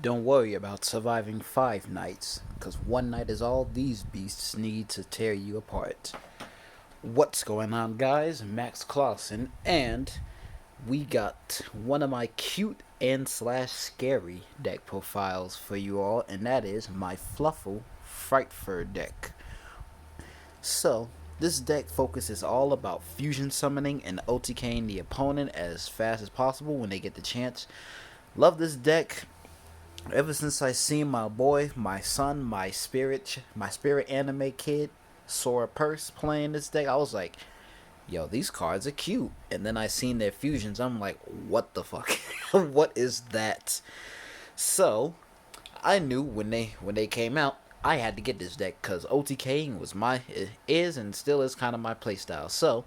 Don't worry about surviving 5 nights, because one night is all these beasts need to tear you apart. What's going on, guys? Max Clausen, and we got one of my cute and slash scary deck profiles for you all, and that is my Fluffal Frightful deck. So, this deck focuses all about fusion summoning and OTKing the opponent as fast as possible when they get the chance. Love this deck. Ever since I seen my boy, my son, my spirit anime kid, Sora Purse playing this deck, I was like, yo, these cards are cute. And then I seen their fusions, I'm like, what the fuck? What is that? So, I knew when they came out, I had to get this deck because OTKing is and still is kind of my playstyle. So,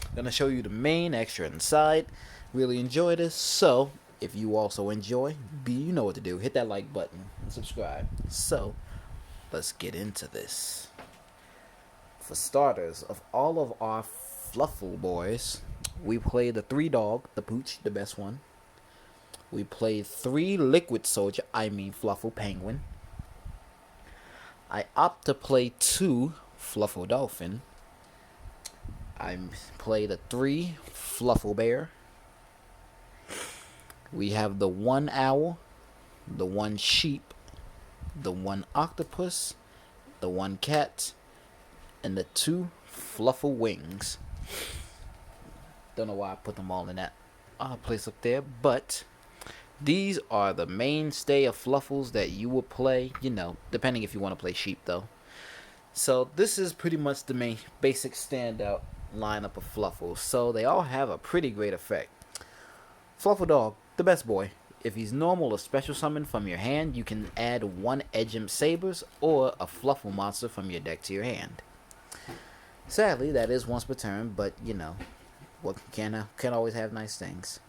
I'm gonna show you the main extra inside. Really enjoy this. So, if you also enjoy, you know what to do. Hit that like button and subscribe. So, let's get into this. For starters, of all of our Fluffal boys, we play the 3 dog, the Pooch, the best one. We play 3 liquid soldier, Fluffal penguin. I opt to play 2 Fluffal dolphin. I play the 3 Fluffal bear. We have the 1 owl, the 1 sheep, the 1 octopus, the 1 cat, and the 2 Fluffal wings. Don't know why I put them all in that place up there, but these are the mainstay of Fluffals that you will play, depending if you want to play sheep though. So this is pretty much the main basic standout lineup of Fluffals. So they all have a pretty great effect. Fluffal dog, the best boy. If he's normal or special summon from your hand, you can add 1 Edgem Sabers or a Fluffal monster from your deck to your hand. Sadly, that is once per turn, but what can't always have nice things.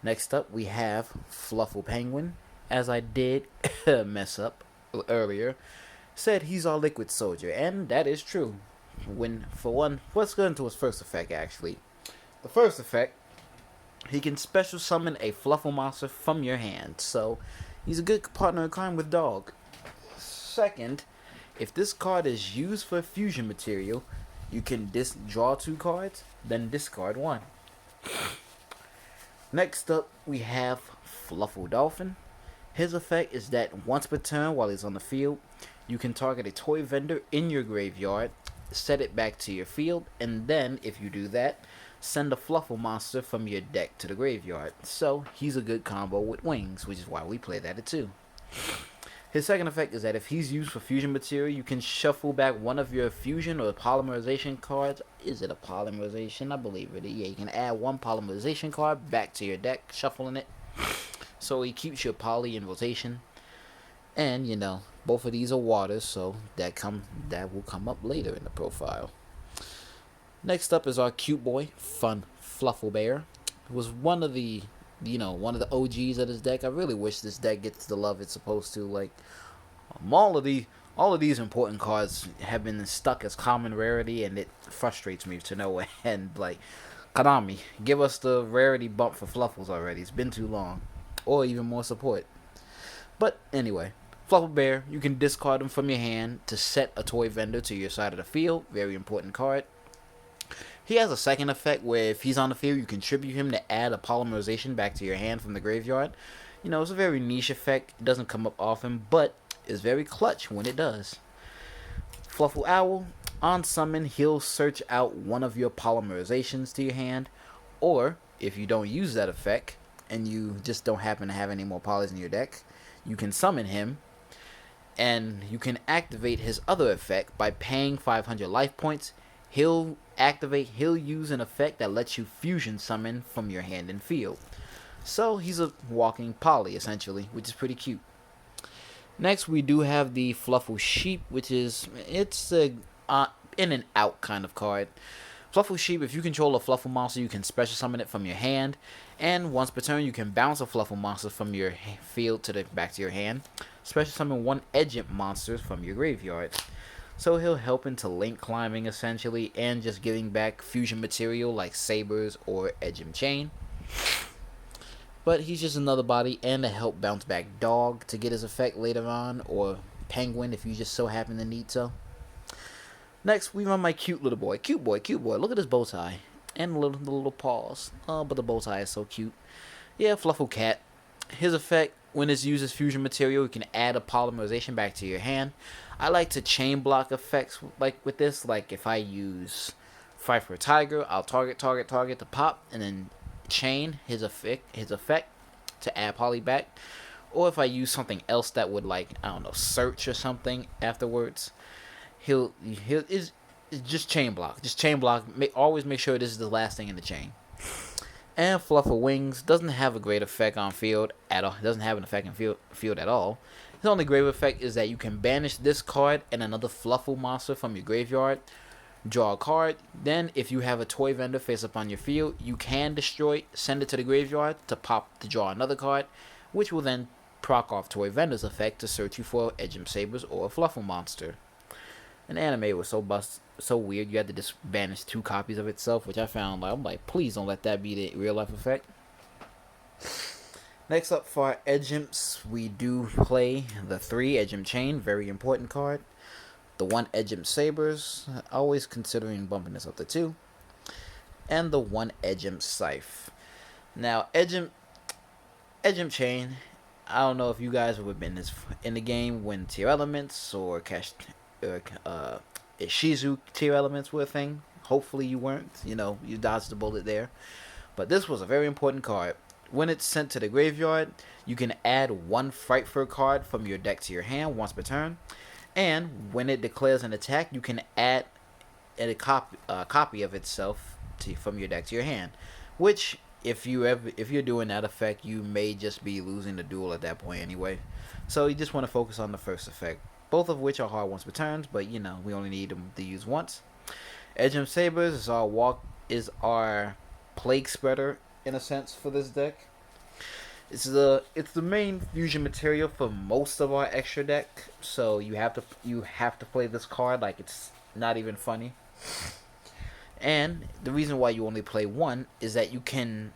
Next up, we have Fluffal Penguin. As I did mess up earlier, said he's our liquid soldier, and that is true. Let's go into his first effect actually. The first effect, he can special summon a Fluffal monster from your hand, so he's a good partner in crime with Dog. Second, if this card is used for fusion material, you can draw 2 cards, then discard 1. Next up, we have Fluffal Dolphin. His effect is that once per turn while he's on the field, you can target a toy vendor in your graveyard, set it back to your field, and then, if you do that, send a Fluffal monster from your deck to the graveyard. So, he's a good combo with wings, which is why we play that at 2. His second effect is that if he's used for fusion material, you can shuffle back one of your fusion or polymerization cards. Is it a polymerization? I believe it. Yeah, you can add 1 polymerization card back to your deck, shuffling it. So he keeps your poly in rotation. And, both of these are waters, so that will come up later in the profile. Next up is our cute boy, fun Fluffal Bear. It was one of the OGs of this deck. I really wish this deck gets the love it's supposed to. Like, all of these important cards have been stuck as common rarity, and it frustrates me to no end. Like, Konami, give us the rarity bump for Fluffals already. It's been too long. Or even more support. But anyway, Fluffal Bear, you can discard him from your hand to set a toy vendor to your side of the field. Very important card. He has a second effect where if he's on the field, you can tribute him to add a polymerization back to your hand from the graveyard. It's a very niche effect. It doesn't come up often, but it's very clutch when it does. Fluffal Owl, on summon, he'll search out one of your polymerizations to your hand, or if you don't use that effect and you just don't happen to have any more polys in your deck, you can summon him, and you can activate his other effect by paying 500 life points. He'll use an effect that lets you fusion summon from your hand and field. So he's a walking poly essentially, which is pretty cute. Next, we do have the Fluffal Sheep, which is a in and out kind of card. Fluffal Sheep, if you control a Fluffal monster, you can special summon it from your hand, and once per turn you can bounce a Fluffal monster from your field back to your hand. Special summon 1 Edgem monster from your graveyard. So he'll help into link climbing essentially, and just giving back fusion material like sabers or Edgem chain. but he's just another body and a help bounce back dog to get his effect later on, or penguin if you just so happen to need so. Next, we run my cute little boy. Cute boy, cute boy. Look at his bow tie. And the little paws. Oh, but the bow tie is so cute. Yeah, Fluffal cat. His effect, when it's used as fusion material, you can add a polymerization back to your hand. I like to chain block effects like with this. Like if I use Frightful Tiger, I'll target to pop, and then chain his effect to add poly back. Or if I use something else that would, like, I don't know, search or something afterwards, he'll is just chain block. Just chain block. Always make sure this is the last thing in the chain. And Fluffal Wings doesn't have a great effect on field at all. It doesn't have an effect in field at all. His only great effect is that you can banish this card and another Fluffal monster from your graveyard. Draw a card. Then, if you have a toy vendor face up on your field, you can destroy, send it to the graveyard to draw another card, which will then proc off toy vendor's effect to search you for Edgem Sabers or a Fluffal monster. An anime was so weird. You had to just banish 2 copies of itself, which I found, I'm like, please don't let that be the real life effect. Next up for our Edgems, we do play the 3 Edgem Chain, very important card. The 1 Edgem Sabers, always considering bumping this up to 2. And the 1 Edgem Scythe. Now, Edgem Chain, I don't know if you guys have been in the game when tier elements or Ishizu tier elements were a thing. Hopefully you weren't. You dodged the bullet there. But this was a very important card. When it's sent to the graveyard, you can add 1 Frightful card from your deck to your hand once per turn. And when it declares an attack, you can add a copy of itself from your deck to your hand. Which, if you're doing that effect, you may just be losing the duel at that point anyway. So you just want to focus on the first effect. Both of which are hard once per turn, but we only need them to use once. Edgem Sabers is our plague spreader in a sense for this deck. It's the main fusion material for most of our extra deck, so you have to play this card like it's not even funny. And the reason why you only play 1 is that you can,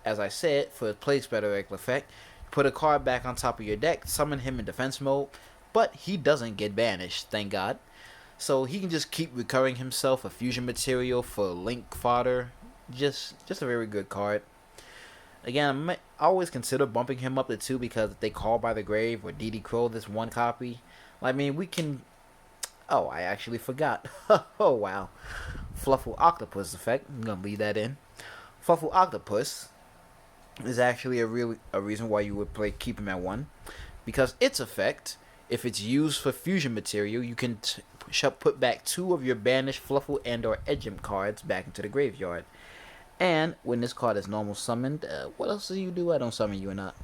as I said, for the plague spreader effect, put a card back on top of your deck, summon him in defense mode, but he doesn't get banished, thank God. So he can just keep recurring himself a fusion material for link fodder. Just a very good card. Again, I always consider bumping him up to 2 because if they call by the grave or DD Crow this 1 copy, I mean, we can... Oh, I actually forgot. Oh, wow. Fluffal Octopus effect. I'm going to leave that in. Fluffal Octopus is actually a reason why you would keep him at 1. Because its effect, if it's used for fusion material, you can put back 2 of your banished Fluffal and or Edgem cards back into the graveyard. And when this card is normal summoned, what else do you do? I don't summon you or not.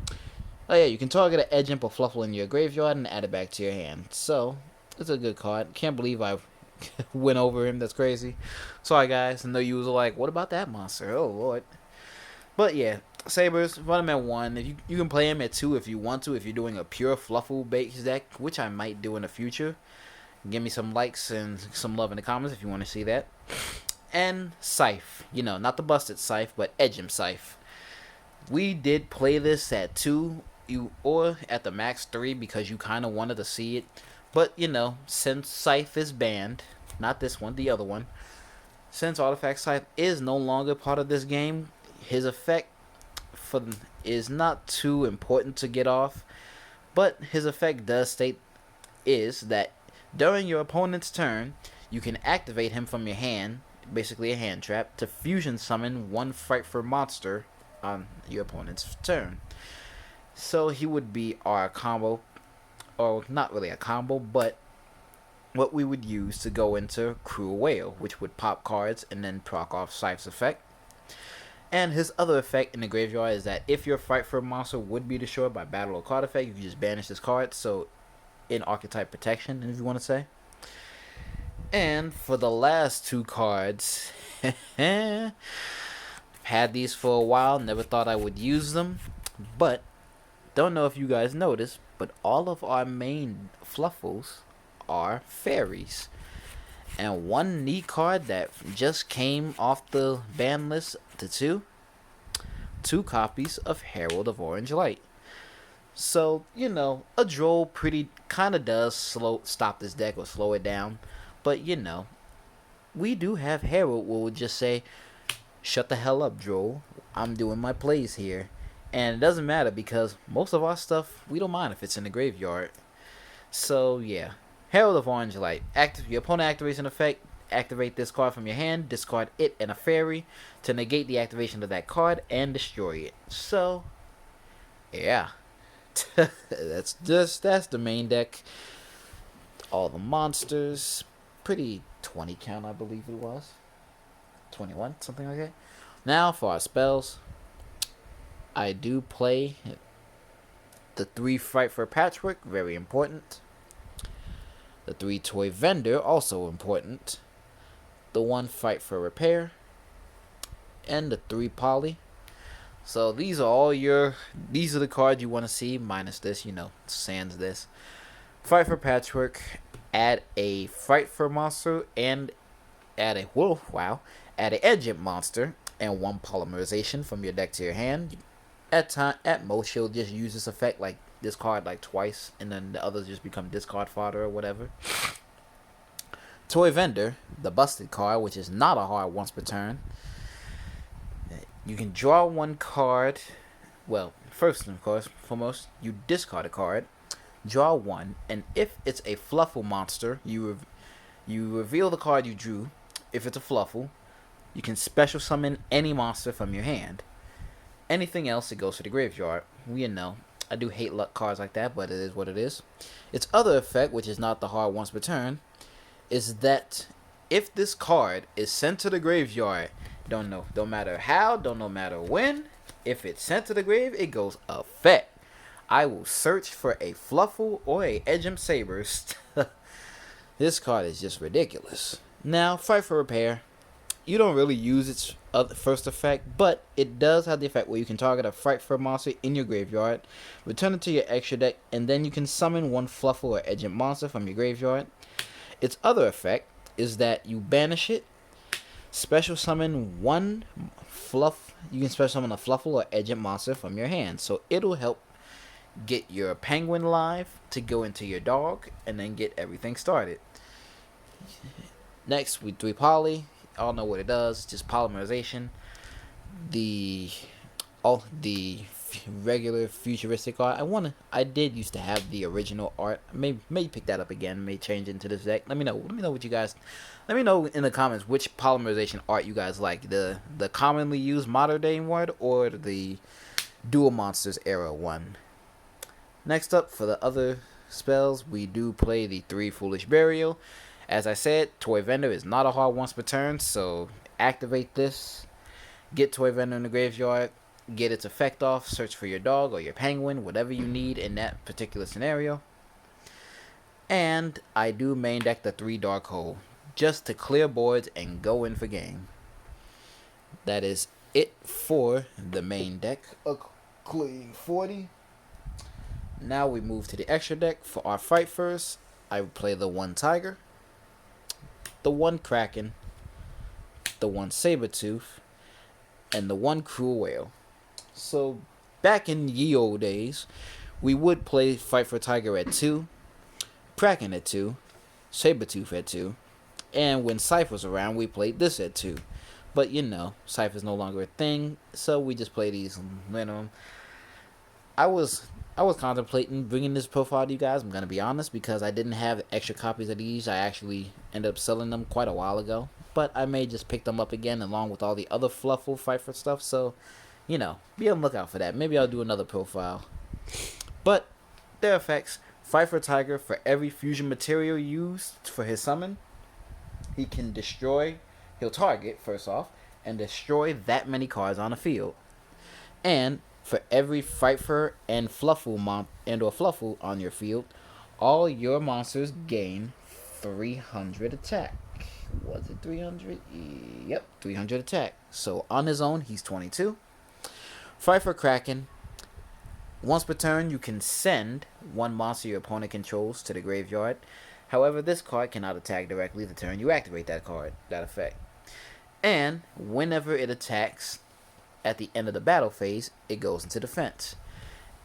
Oh yeah, you can target an Edgem or Fluffal in your graveyard and add it back to your hand. So, it's a good card. Can't believe I went over him. That's crazy. Sorry guys, I know you was like, what about that monster? Oh lord. But yeah, Sabers, run him at 1. You can play him at 2 if you want to, if you're doing a pure Fluffal base deck, which I might do in the future. Give me some likes and some love in the comments if you want to see that. And Scythe, not the busted Scythe, but Edgem Scythe. We did play this at 2 or at the max 3 because you kind of wanted to see it. But, since Scythe is banned, not this one, the other one, since Artifact Scythe is no longer part of this game, his effect is not too important to get off. But his effect does state is that during your opponent's turn, you can activate him from your hand, basically a hand trap, to fusion summon 1 Frightful monster on your opponent's turn. So he would be our combo, or not really a combo, but what we would use to go into Cruel Whale, which would pop cards and then proc off Scythe's effect. And his other effect in the graveyard is that if your Frightful monster would be destroyed by battle or card effect, you just banish this card, so in archetype protection, if you want to say. And for the last 2 cards, had these for a while, never thought I would use them, but don't know if you guys noticed, but all of our main Fluffals are fairies. And one neat card that just came off the ban list to 2 2 copies of Herald of Orange Light. So, a droll pretty kind of does stop this deck or slow it down. But, we do have Herald where we'll just say, shut the hell up, droll. I'm doing my plays here. And it doesn't matter because most of our stuff, we don't mind if it's in the graveyard. So, yeah. Herald of Orange Light. Your opponent activates an effect. Activate this card from your hand. Discard it and a fairy to negate the activation of that card and destroy it. So, yeah. that's the main deck. All the monsters. Pretty 20 count, I believe it was. 21, something like that. Now, for our spells. I do play the 3 Frightful Patchwork, very important. The 3 Toy Vendor, also important. The 1 Fight for Repair. And the 3 Poly. So these are the cards you want to see, minus this, sans this. Fight for Patchwork, add a Frightful monster and add a Edge monster and 1 Polymerization from your deck to your hand. At most, you'll just use this effect like this card like twice, and then the others just become discard fodder or whatever. Toy Vendor, the busted card, which is not a hard once per turn. You can draw 1 card. Well, first and foremost, you discard a card, draw 1, and if it's a Fluffal monster, you reveal the card you drew. If it's a Fluffal, you can special summon any monster from your hand. Anything else, it goes to the graveyard. I do hate luck cards like that, but it is what it is. Its other effect, which is not the hard once per turn, is that if this card is sent to the graveyard, don't matter how, don't matter when, if it's sent to the grave, it goes effect. I will search for a Fluffal or a Edgem Sabers. This card is just ridiculous. Now, Fight for Repair. You don't really use its first effect, but it does have the effect where you can target a Frightful monster in your graveyard, return it to your extra deck, and then you can summon 1 Fluffal or Edgent monster from your graveyard. Its other effect is that you banish it, special summon 1 Fluff. You can special summon a Fluffal or Edgent monster from your hand, so it'll help get your Penguin live to go into your dog, and then get everything started. Next, we 3 Poly. All know what it does. Just polymerization. The regular futuristic art. I did used to have the original art. May pick that up again. May change into this deck. Let me know what you guys. Let me know in the comments which polymerization art you guys like. The commonly used modern day one or the Duel Monsters era one. Next up, for the other spells, we do play the 3 Foolish Burial. As I said, Toy Vendor is not a hard once per turn, so activate this, get Toy Vendor in the graveyard, get its effect off, search for your dog or your penguin, whatever you need in that particular scenario. And I do main deck the 3 Dark Hole, just to clear boards and go in for game. That is it for the main deck. A clean 40. Now we move to the extra deck. For our fight first, I play the 1 Tiger, the 1 Kraken, the 1 Sabertooth, and the 1 Cruel Whale. So, back in ye old days, we would play Fight for Tiger at 2, Kraken at 2, Sabertooth at 2, and when Scythe was around, we played this at 2. But, Scythe is no longer a thing, so we just play these minimum. I was contemplating bringing this profile to you guys, I'm going to be honest, because I didn't have extra copies of these. I actually ended up selling them quite a while ago. But I may just pick them up again along with all the other Fluffal Fight for stuff. So, be on the lookout for that. Maybe I'll do another profile. But, their effects. Fight for Tiger, for every fusion material used for his summon, he can destroy, he'll target, first off, and destroy that many cards on the field. And for every Frightful and Fluffal or Fluffal on your field, all your monsters gain 300 attack. Was it 300? Yep, 300 attack. So on his own, he's 22. Frightful Kraken. Once per turn, you can send 1 monster your opponent controls to the graveyard. However, this card cannot attack directly the turn you activate that card, that effect. And whenever it attacks, at the end of the battle phase, it goes into defense.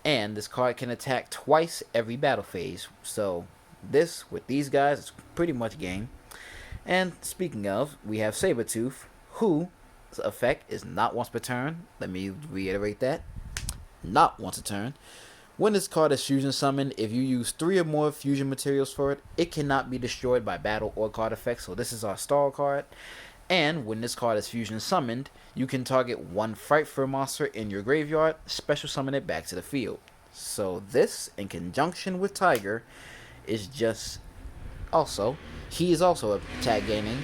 And this card can attack twice every battle phase. So this, with these guys, is pretty much game. And speaking of, we have Sabretooth, whose effect is not once per turn. Let me reiterate that. Not once a turn. When this card is fusion summoned, if you use 3 or more fusion materials for it, it cannot be destroyed by battle or card effects. So this is our stall card. And when this card is fusion summoned, you can target one Frightful monster in your graveyard, special summon it back to the field. So this, in conjunction with Tiger, is just also, he is also attack gaining.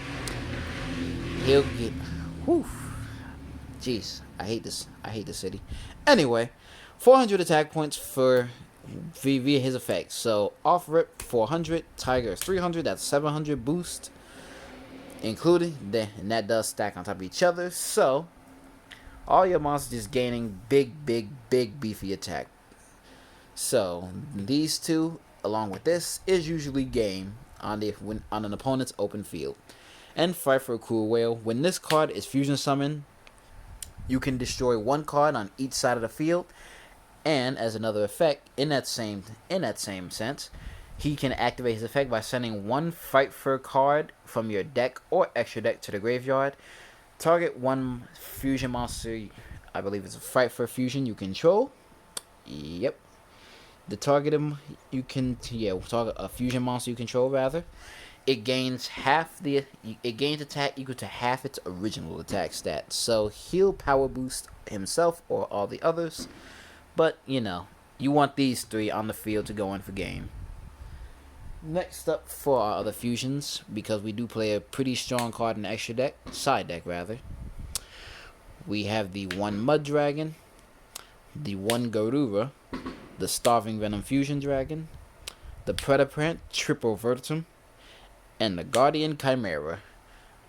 He'll get, whew, jeez, I hate this city. Anyway, 400 attack points for via his effects. So off rip 400, Tiger is 300. That's 700 boost, including and that does stack on top of each other. So all your monsters just gaining big beefy attack. So these two, along with this, is usually game on an opponent's open field. And Frightful Cruel Whale. When this card is fusion summoned, you can destroy one card on each side of the field. And as another effect, in that same sense, he can activate his effect by sending one Frightful card from your deck or extra deck to the graveyard. Target one fusion monster, I believe it's a Frightful fusion you control. Yep. The target him, you can target a fusion monster you control rather. It gains attack equal to half its original attack stat. So he'll power boost himself or all the others. But, you want these 3 on the field to go in for game. Next up for our other fusions, because we do play a pretty strong card in the extra deck, side deck rather. We have the 1 Mud Dragon, the 1 Garura, the Starving Venom Fusion Dragon, the Predaprant Triple Vertum, and the Guardian Chimera.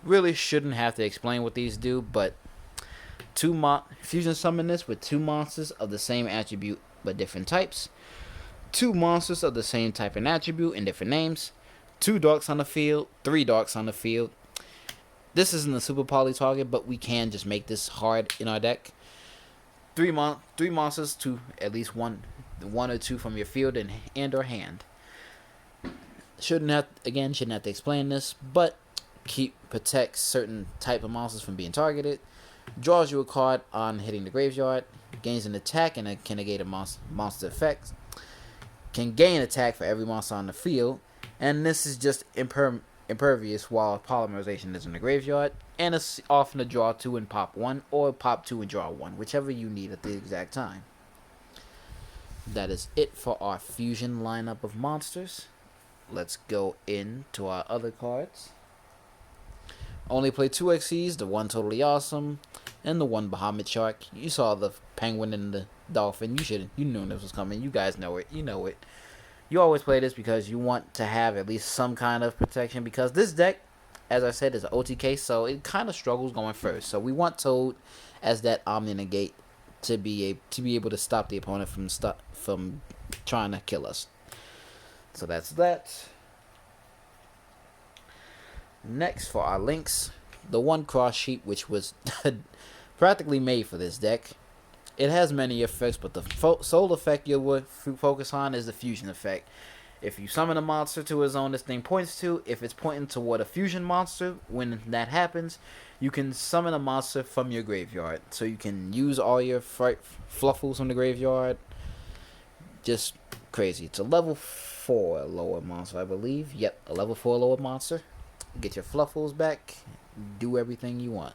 Really shouldn't have to explain what these do, but fusion summon this with 2 monsters of the same attribute but different types, 2 monsters of the same type and attribute and different names, 2 darks on the field, 3 darks on the field. This isn't a super poly target, but we can just make this hard in our deck. 3 monsters to at least one or 2 from your field and or hand. Shouldn't have to explain this, but protects certain type of monsters from being targeted. Draws you a card on hitting the graveyard. Gains an attack and can negate a monster effect. Can gain attack for every monster on the field. And this is just impervious while polymerization is in the graveyard. And it's often a draw 2 and pop 1, or pop 2 and draw 1, whichever you need at the exact time. That is it for our fusion lineup of monsters. Let's go into our other cards. Only play 2 XCs, the 1 Totally Awesome, and the 1 Bahamut Shark. You saw the penguin and the dolphin. You knew this was coming. You guys know it. You know it. You always play this because you want to have at least some kind of protection, because this deck, as I said, is an OTK, so it kind of struggles going first. So we want Toad as that Omni Negate to be able to stop the opponent from trying to kill us. So that's that. Next for our links, the 1 Cross Sheep, which was practically made for this deck. It has many effects, but the sole effect you'll focus on is the fusion effect. If you summon a monster to a zone this thing points to, if it's pointing toward a fusion monster, when that happens, you can summon a monster from your graveyard. So you can use all your Fluffals from the graveyard. Just crazy. It's a level 4 lower monster, I believe. Yep, a level 4 lower monster. Get your Fluffals back. Do everything you want.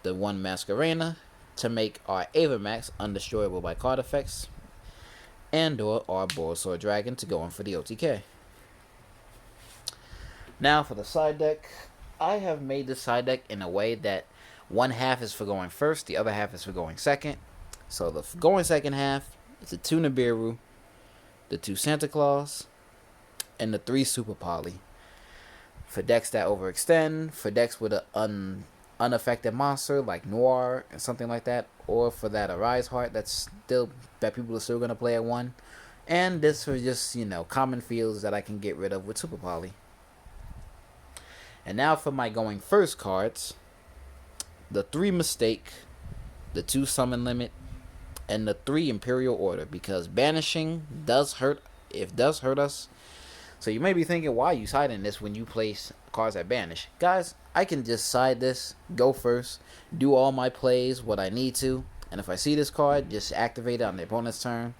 The 1 Masquerena to make our Avamax undestroyable by card effects. And or our Borsor Dragon to go in for the OTK. Now for the side deck. I have made the side deck in a way that 1/2 is for going first, the other half is for going second. So the going second half is the 2 Nibiru, the 2 Santa Claus, and the 3 Super Poly. For decks that overextend, for decks with an unaffected monster like Noir and something like that, or for that Arise Heart that people are still gonna play at 1. And this for just, common fields that I can get rid of with Super Poly. And now for my going first cards. The 3 Mistake, the 2 summon limit, and the 3 Imperial Order, because banishing does hurt. It does hurt us. So you may be thinking, why are you siding this when you place cards at banish? Guys, I can just side this, go first, do all my plays, what I need to, and if I see this card, just activate it on the opponent's turn.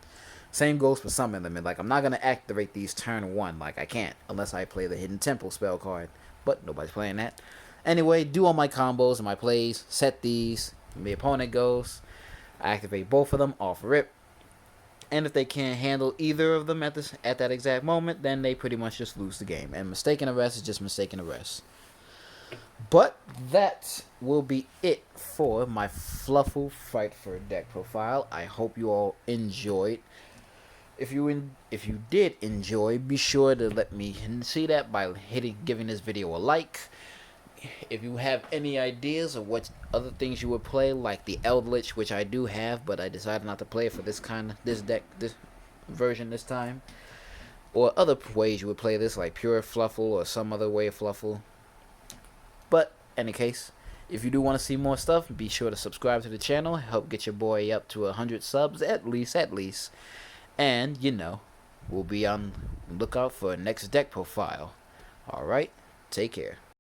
Same goes for summon limit. Like, I'm not going to activate these turn 1. Like, I can't, unless I play the Hidden Temple spell card. But nobody's playing that. Anyway, do all my combos and my plays, set these, the opponent goes, I activate both of them off rip. And if they can't handle either of them at that exact moment, then they pretty much just lose the game. And mistaken arrest is just mistaken arrest. But that will be it for my Fluffal Frightful deck profile. I hope you all enjoyed. If you did enjoy, be sure to let me see that by giving this video a like. If you have any ideas of what other things you would play, like the Eldritch, which I do have, but I decided not to play for this deck, this version this time, or other ways you would play this, like pure Fluffal or some other way of Fluffal. But any case, if you do want to see more stuff, be sure to subscribe to the channel. Help get your boy up to 100 subs at least. And we'll be on lookout for a next deck profile. All right, take care.